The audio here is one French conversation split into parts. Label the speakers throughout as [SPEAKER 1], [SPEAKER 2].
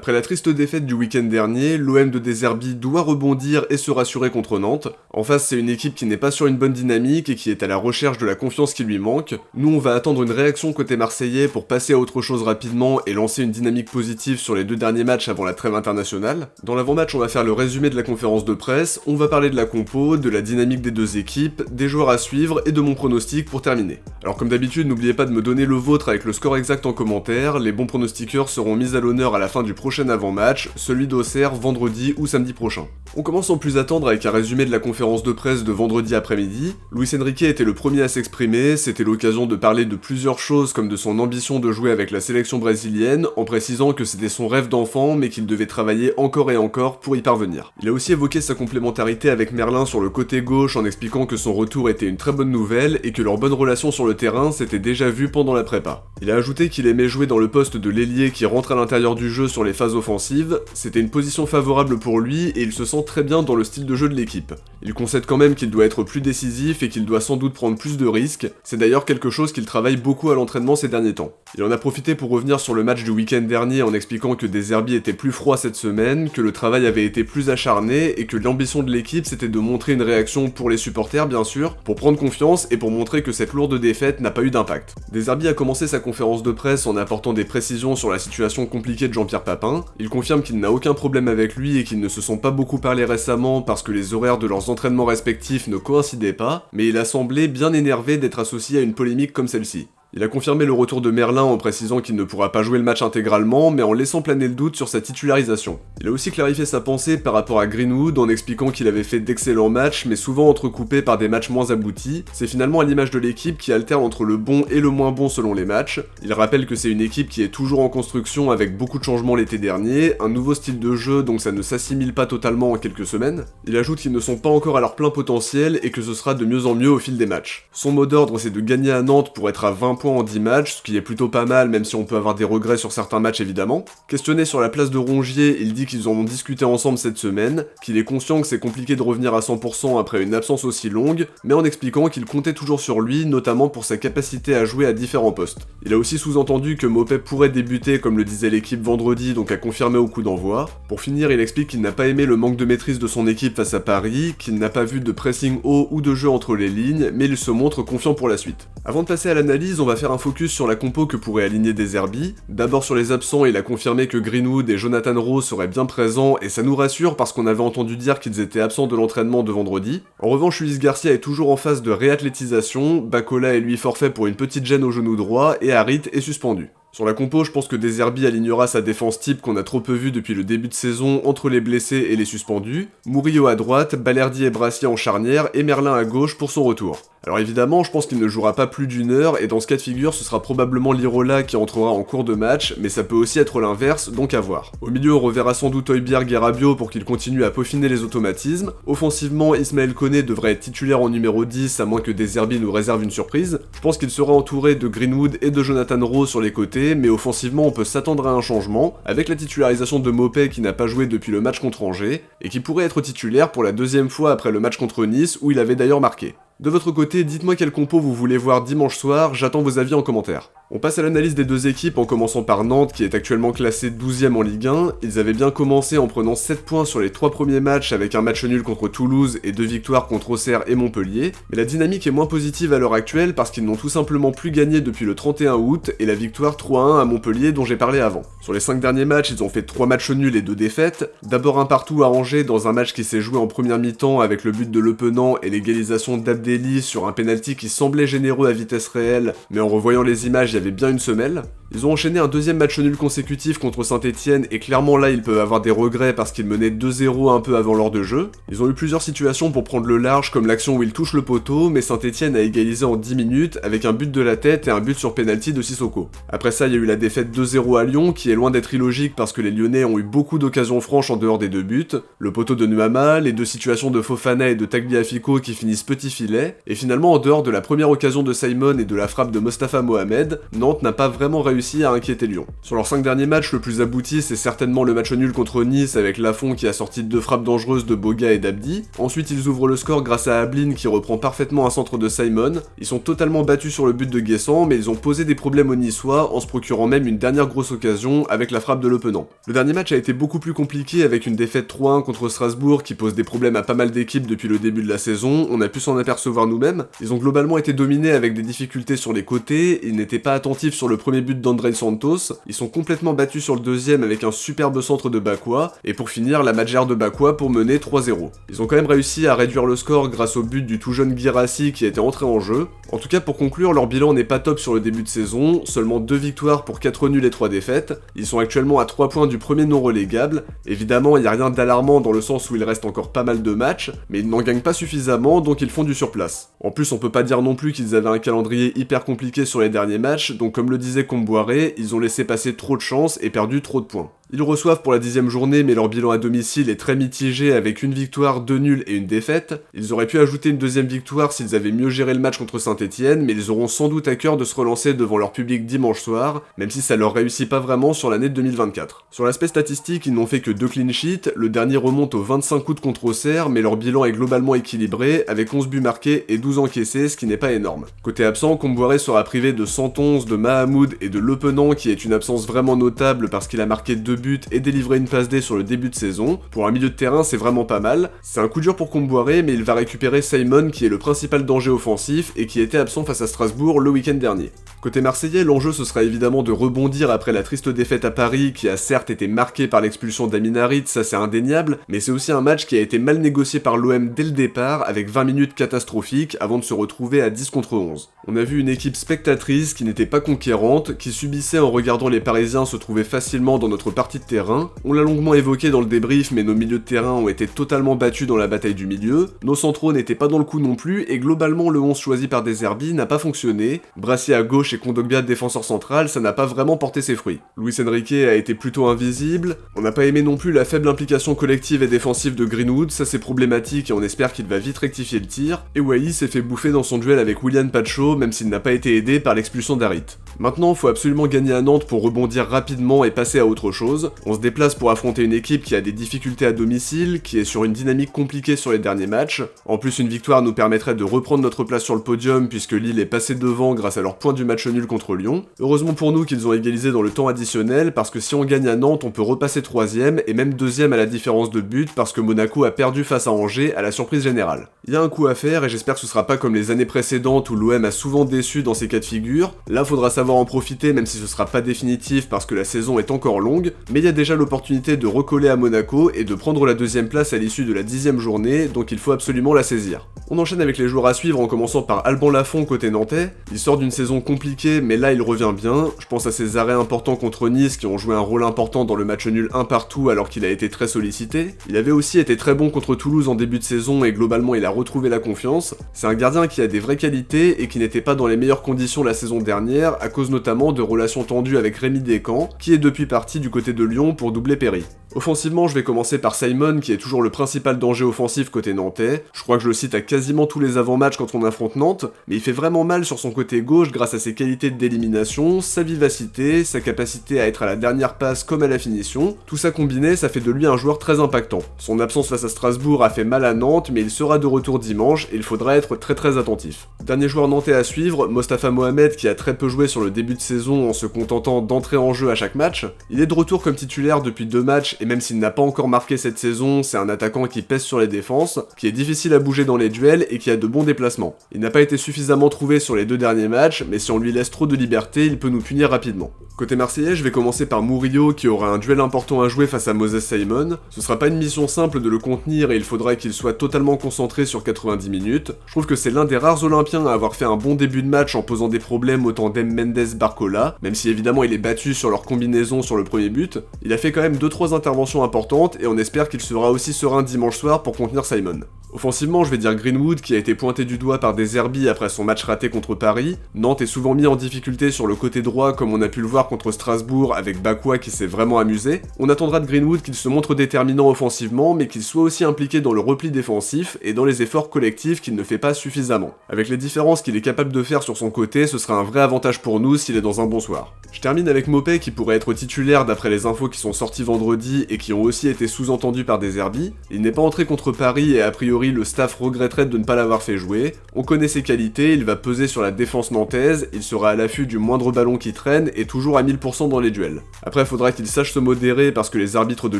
[SPEAKER 1] Après la triste défaite du week-end dernier, l'OM de De Zerbi doit rebondir et se rassurer contre Nantes. En face, c'est une équipe qui n'est pas sur une bonne dynamique et qui est à la recherche de la confiance qui lui manque. Nous, on va attendre une réaction côté marseillais pour passer à autre chose rapidement et lancer une dynamique positive sur les 2 derniers matchs avant la trêve internationale. Dans l'avant-match, on va faire le résumé de la conférence de presse, on va parler de la compo, de la dynamique des 2 équipes, des joueurs à suivre et de mon pronostic pour terminer. Alors comme d'habitude, n'oubliez pas de me donner le vôtre avec le score exact en commentaire, les bons pronostiqueurs seront mis à l'honneur à la fin du prochain avant-match, celui d'Auxerre vendredi ou samedi prochain. On commence sans plus attendre avec un résumé de la conférence de presse de vendredi après-midi. Luis Enrique était le premier à s'exprimer, c'était l'occasion de parler de plusieurs choses comme de son ambition de jouer avec la sélection brésilienne, en précisant que c'était son rêve d'enfant mais qu'il devait travailler encore et encore pour y parvenir. Il a aussi évoqué sa complémentarité avec Merlin sur le côté gauche en expliquant que son retour était une très bonne nouvelle et que leur bonne relation sur le terrain s'était déjà vue pendant la prépa. Il a ajouté qu'il aimait jouer dans le poste de l'ailier qui rentre à l'intérieur du jeu sur les phases offensives, c'était une position favorable pour lui et il se sent très bien dans le style de jeu de l'équipe. Il concède quand même qu'il doit être plus décisif et qu'il doit sans doute prendre plus de risques, c'est d'ailleurs quelque chose qu'il travaille beaucoup à l'entraînement ces derniers temps. Il en a profité pour revenir sur le match du week-end dernier en expliquant que De Zerbi était plus froid cette semaine, que le travail avait été plus acharné et que l'ambition de l'équipe c'était de montrer une réaction pour les supporters bien sûr, pour prendre confiance et pour montrer que cette lourde défaite n'a pas eu d'impact. De Zerbi a commencé sa conférence de presse en apportant des précisions sur la situation compliquée de Jean-Pierre Papin. Il confirme qu'il n'a aucun problème avec lui et qu'ils ne se sont pas beaucoup parlé récemment parce que les horaires de leurs entraînements respectifs ne coïncidaient pas, mais il a semblé bien énervé d'être associé à une polémique comme celle-ci. Il a confirmé le retour de Merlin en précisant qu'il ne pourra pas jouer le match intégralement, mais en laissant planer le doute sur sa titularisation. Il a aussi clarifié sa pensée par rapport à Greenwood en expliquant qu'il avait fait d'excellents matchs, mais souvent entrecoupés par des matchs moins aboutis. C'est finalement à l'image de l'équipe qui alterne entre le bon et le moins bon selon les matchs. Il rappelle que c'est une équipe qui est toujours en construction avec beaucoup de changements l'été dernier, un nouveau style de jeu donc ça ne s'assimile pas totalement en quelques semaines. Il ajoute qu'ils ne sont pas encore à leur plein potentiel et que ce sera de mieux en mieux au fil des matchs. Son mot d'ordre c'est de gagner à Nantes pour être à 20 points en 10 matchs, ce qui est plutôt pas mal même si on peut avoir des regrets sur certains matchs évidemment. Questionné sur la place de Rongier, il dit qu'ils en ont discuté ensemble cette semaine, qu'il est conscient que c'est compliqué de revenir à 100% après une absence aussi longue, mais en expliquant qu'il comptait toujours sur lui, notamment pour sa capacité à jouer à différents postes. Il a aussi sous-entendu que Mopé pourrait débuter comme le disait l'équipe vendredi, donc à confirmer au coup d'envoi. Pour finir, il explique qu'il n'a pas aimé le manque de maîtrise de son équipe face à Paris, qu'il n'a pas vu de pressing haut ou de jeu entre les lignes, mais il se montre confiant pour la suite. Avant de passer à l'analyse, on va faire un focus sur la compo que pourrait aligner De Zerbi. D'abord sur les absents, il a confirmé que Greenwood et Jonathan Rowe seraient bien présents et ça nous rassure parce qu'on avait entendu dire qu'ils étaient absents de l'entraînement de vendredi. En revanche, Luis Garcia est toujours en phase de réathlétisation, Bacola est lui forfait pour une petite gêne au genou droit et Harit est suspendu. Sur la compo, je pense que De Zerbi alignera sa défense type qu'on a trop peu vu depuis le début de saison entre les blessés et les suspendus, Murillo à droite, Balerdi et Brassier en charnière et Merlin à gauche pour son retour. Alors évidemment, je pense qu'il ne jouera pas plus d'1 heure, et dans ce cas de figure, ce sera probablement Lirola qui entrera en cours de match, mais ça peut aussi être l'inverse, donc à voir. Au milieu, on reverra sans doute Højbjerg et Rabiot pour qu'ils continuent à peaufiner les automatismes. Offensivement, Ismaël Koné devrait être titulaire en numéro 10, à moins que De Zerbi nous réserve une surprise. Je pense qu'il sera entouré de Greenwood et de Jonathan Rowe sur les côtés, mais offensivement, on peut s'attendre à un changement, avec la titularisation de Mopé qui n'a pas joué depuis le match contre Angers, et qui pourrait être titulaire pour la 2e fois après le match contre Nice, où il avait d'ailleurs marqué. De votre côté, dites-moi quel compo vous voulez voir dimanche soir, j'attends vos avis en commentaire. On passe à l'analyse des 2 équipes en commençant par Nantes qui est actuellement classée 12ème en Ligue 1. Ils avaient bien commencé en prenant 7 points sur les 3 premiers matchs avec un match nul contre Toulouse et 2 victoires contre Auxerre et Montpellier. Mais la dynamique est moins positive à l'heure actuelle parce qu'ils n'ont tout simplement plus gagné depuis le 31 août et la victoire 3-1 à Montpellier dont j'ai parlé avant. Sur les 5 derniers matchs, ils ont fait 3 matchs nuls et 2 défaites. D'abord un partout à Angers dans un match qui s'est joué en première mi-temps avec le but de Le Penant et l'égalisation d'Abdelli sur un penalty qui semblait généreux à vitesse réelle, mais en revoyant les images, il y avait bien une semelle. Ils ont enchaîné un 2e match nul consécutif contre Saint-Etienne et clairement là ils peuvent avoir des regrets parce qu'ils menaient 2-0 un peu avant l'heure de jeu. Ils ont eu plusieurs situations pour prendre le large comme l'action où ils touchent le poteau, mais Saint-Etienne a égalisé en 10 minutes avec un but de la tête et un but sur penalty de Sissoko. Après ça il y a eu la défaite 2-0 à Lyon qui est loin d'être illogique parce que les Lyonnais ont eu beaucoup d'occasions franches en dehors des 2 buts, le poteau de Nuama, les 2 situations de Fofana et de Tagliafico qui finissent petit filet, et finalement en dehors de la première occasion de Simon et de la frappe de Mostafa Mohamed, Nantes n'a pas vraiment réussi à inquiéter Lyon. Sur leurs 5 derniers matchs, le plus abouti c'est certainement le match nul contre Nice avec Lafont qui a sorti 2 frappes dangereuses de Boga et d'Abdi. Ensuite ils ouvrent le score grâce à Ablin qui reprend parfaitement un centre de Simon. Ils sont totalement battus sur le but de Guessant, mais ils ont posé des problèmes aux Niçois en se procurant même une dernière grosse occasion avec la frappe de Le Penant. Le dernier match a été beaucoup plus compliqué avec une défaite 3-1 contre Strasbourg qui pose des problèmes à pas mal d'équipes depuis le début de la saison, on a pu s'en apercevoir nous-mêmes. Ils ont globalement été dominés avec des difficultés sur les côtés, ils n'étaient pas attentifs sur le premier but d'André Santos, ils sont complètement battus sur le deuxième avec un superbe centre de Bakwa, et pour finir la Madjer de Bakwa pour mener 3-0. Ils ont quand même réussi à réduire le score grâce au but du tout jeune Guirassy qui a été entré en jeu. En tout cas pour conclure, leur bilan n'est pas top sur le début de saison, seulement 2 victoires pour 4 nuls et 3 défaites, ils sont actuellement à 3 points du premier non relégable. Évidemment il n'y a rien d'alarmant dans le sens où il reste encore pas mal de matchs, mais ils n'en gagnent pas suffisamment donc ils font du surplace. En plus on peut pas dire non plus qu'ils avaient un calendrier hyper compliqué sur les derniers matchs, donc comme le disait Comboiré, ils ont laissé passer trop de chance et perdu trop de points. Ils reçoivent pour la 10e journée, mais leur bilan à domicile est très mitigé avec une victoire, 2 nuls et une défaite. Ils auraient pu ajouter une deuxième victoire s'ils avaient mieux géré le match contre Saint-Etienne, mais ils auront sans doute à cœur de se relancer devant leur public dimanche soir, même si ça leur réussit pas vraiment sur l'année 2024. Sur l'aspect statistique, ils n'ont fait que 2 clean sheets, le dernier remonte aux 25 août contre Auxerre, mais leur bilan est globalement équilibré, avec 11 buts marqués et 12 encaissés, ce qui n'est pas énorme. Côté absent, Comboiré sera privé de Santonze, de Mahamoud et de Le Penant, qui est une absence vraiment notable parce qu'il a marqué 2 buts et délivré une passe D sur le début de saison. Pour un milieu de terrain, c'est vraiment pas mal. C'est un coup dur pour Comboiré, mais il va récupérer Simon qui est le principal danger offensif et qui était absent face à Strasbourg le week-end dernier. Côté marseillais, l'enjeu ce sera évidemment de rebondir après la triste défaite à Paris qui a certes été marquée par l'expulsion d'Amin Harit, ça c'est indéniable, mais c'est aussi un match qui a été mal négocié par l'OM dès le départ avec 20 minutes catastrophiques avant de se retrouver à 10 contre 11. On a vu une équipe spectatrice qui n'était pas conquérante, qui subissait en regardant les Parisiens se trouver facilement dans notre partie de terrain. On l'a longuement évoqué dans le débrief, mais nos milieux de terrain ont été totalement battus dans la bataille du milieu, nos centraux n'étaient pas dans le coup non plus, et globalement le 11 choisi par De Zerbi n'a pas fonctionné. Brassier à gauche et Kondogbia défenseur central, ça n'a pas vraiment porté ses fruits. Luis Enrique a été plutôt invisible, on n'a pas aimé non plus la faible implication collective et défensive de Greenwood, ça c'est problématique et on espère qu'il va vite rectifier le tir, et Wai s'est fait bouffer dans son duel avec Willian Pacho, même s'il n'a pas été aidé par l'expulsion d'Harit. Maintenant, faut absolument gagner à Nantes pour rebondir rapidement et passer à autre chose. On se déplace pour affronter une équipe qui a des difficultés à domicile, qui est sur une dynamique compliquée sur les derniers matchs. En plus, une victoire nous permettrait de reprendre notre place sur le podium puisque Lille est passé devant grâce à leur point du match nul contre Lyon. Heureusement pour nous qu'ils ont égalisé dans le temps additionnel parce que si on gagne à Nantes, on peut repasser 3ème et même 2ème à la différence de but parce que Monaco a perdu face à Angers à la surprise générale. Il y a un coup à faire et j'espère que ce sera pas comme les années précédentes où l'OM a souvent déçu dans ces cas de figure. Là, faudra savoir en profiter même si ce sera pas définitif parce que la saison est encore longue, mais il y a déjà l'opportunité de recoller à Monaco et de prendre la 2ème place à l'issue de la 10ème journée, donc il faut absolument la saisir. On enchaîne avec les joueurs à suivre en commençant par Alban Lafont côté nantais. Il sort d'une saison compliquée mais là il revient bien, je pense à ses arrêts importants contre Nice qui ont joué un rôle important dans le match nul 1 partout alors qu'il a été très sollicité. Il avait aussi été très bon contre Toulouse en début de saison et globalement il a retrouvé la confiance. C'est un gardien qui a des vraies qualités et qui n'était pas dans les meilleures conditions la saison dernière à cause notamment de relations tendues avec Rémi Descamps qui est depuis parti du côté de Lyon pour doubler Perry. Offensivement, je vais commencer par Simon qui est toujours le principal danger offensif côté nantais. Je crois que je le cite à quasiment tous les avant-matchs quand on affronte Nantes, mais il fait vraiment mal sur son côté gauche grâce à ses qualités d'élimination, sa vivacité, sa capacité à être à la dernière passe comme à la finition. Tout ça combiné, ça fait de lui un joueur très impactant. Son absence face à Strasbourg a fait mal à Nantes, mais il sera de retour dimanche et il faudra être très attentif. Dernier joueur nantais à suivre, Mostafa Mohamed qui a très peu joué sur le début de saison en se contentant d'entrer en jeu à chaque match. Il est de retour comme titulaire depuis 2 matchs et même s'il n'a pas encore marqué cette saison, c'est un attaquant qui pèse sur les défenses, qui est difficile à bouger dans les duels et qui a de bons déplacements. Il n'a pas été suffisamment trouvé sur les 2 derniers matchs, mais si on lui laisse trop de liberté, il peut nous punir rapidement. Côté marseillais, je vais commencer par Murillo qui aura un duel important à jouer face à Moses Simon. Ce sera pas une mission simple de le contenir et il faudra qu'il soit totalement concentré sur 90 minutes. Je trouve que c'est l'un des rares Olympiens à avoir fait un bon début de match en posant des problèmes au tandem Mendes-Barcola, même si évidemment il est battu sur leur combinaison sur le premier but. Il a fait quand même 2-3 interventions importantes et on espère qu'il sera aussi serein dimanche soir pour contenir Simon. Offensivement, je vais dire Greenwood qui a été pointé du doigt par De Zerbi après son match raté contre Paris. Nantes est souvent mis en difficulté sur le côté droit comme on a pu le voir contre Strasbourg avec Bakwa qui s'est vraiment amusé. On attendra de Greenwood qu'il se montre déterminant offensivement mais qu'il soit aussi impliqué dans le repli défensif et dans les efforts collectifs qu'il ne fait pas suffisamment. Avec les différences qu'il est capable de faire sur son côté, ce sera un vrai avantage pour nous s'il est dans un bon soir. Je termine avec Mopé qui pourrait être titulaire d'après les infos qui sont sorties vendredi et qui ont aussi été sous-entendues par De Zerbi. Il n'est pas entré contre Paris et a priori le staff regretterait de ne pas l'avoir fait jouer. On connaît ses qualités, il va peser sur la défense nantaise, il sera à l'affût du moindre ballon qui traîne et toujours à 1000% dans les duels. Après faudra qu'il sache se modérer parce que les arbitres de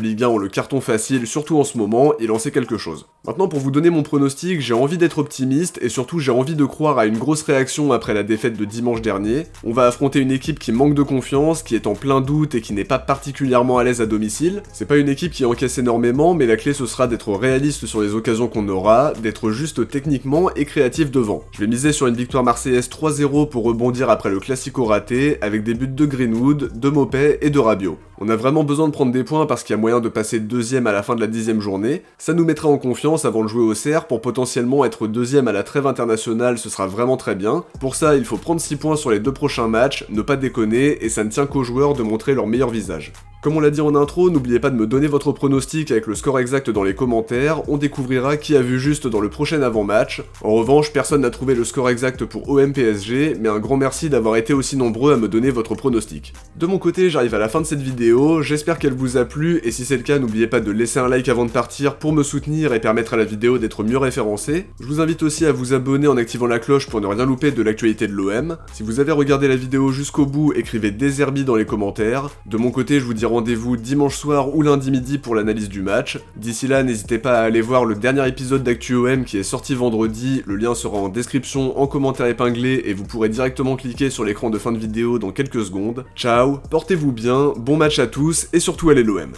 [SPEAKER 1] Ligue 1 ont le carton facile, surtout en ce moment, il en sait quelque chose. Maintenant pour vous donner mon pronostic, j'ai envie d'être optimiste et surtout j'ai envie de croire à une grosse réaction après la défaite de dimanche dernier. On va affronter une équipe qui manque de confiance, qui est en plein doute et qui n'est pas particulièrement à l'aise à domicile. C'est pas une équipe qui encaisse énormément, mais la clé ce sera d'être réaliste sur les occasions qu'on aura, d'être juste techniquement et créatif devant. Je vais miser sur une victoire marseillaise 3-0 pour rebondir après le classico raté, avec des buts de Greenwood, de Mopé et de Rabiot. On a vraiment besoin de prendre des points parce qu'il y a moyen de passer deuxième à la fin de la 10e journée. Ça nous mettra en confiance avant de jouer au CR pour potentiellement être deuxième à la trêve internationale, ce sera vraiment très bien. Pour ça, il faut prendre 6 points sur les 2 prochains matchs, ne pas déconner, et ça ne tient qu'aux joueurs de montrer leur meilleur visage. Comme on l'a dit en intro, n'oubliez pas de me donner votre pronostic avec le score exact dans les commentaires, on découvrira qui a vu juste dans le prochain avant-match. En revanche, personne n'a trouvé le score exact pour OM PSG, mais un grand merci d'avoir été aussi nombreux à me donner votre pronostic. De mon côté, j'arrive à la fin de cette vidéo, j'espère qu'elle vous a plu, et si c'est le cas, n'oubliez pas de laisser un like avant de partir pour me soutenir et permettre à la vidéo d'être mieux référencée. Je vous invite aussi à vous abonner en activant la cloche pour ne rien louper de l'actualité de l'OM. Si vous avez regardé la vidéo jusqu'au bout, écrivez De Zerbi dans les commentaires. De mon côté, je vous dis rendez-vous dimanche soir ou lundi midi pour l'analyse du match. D'ici là, n'hésitez pas à aller voir le dernier épisode d'ActuOM qui est sorti vendredi, le lien sera en description, en commentaire épinglé et vous pourrez directement cliquer sur l'écran de fin de vidéo dans quelques secondes. Ciao, portez-vous bien, bon match à tous et surtout allez l'OM.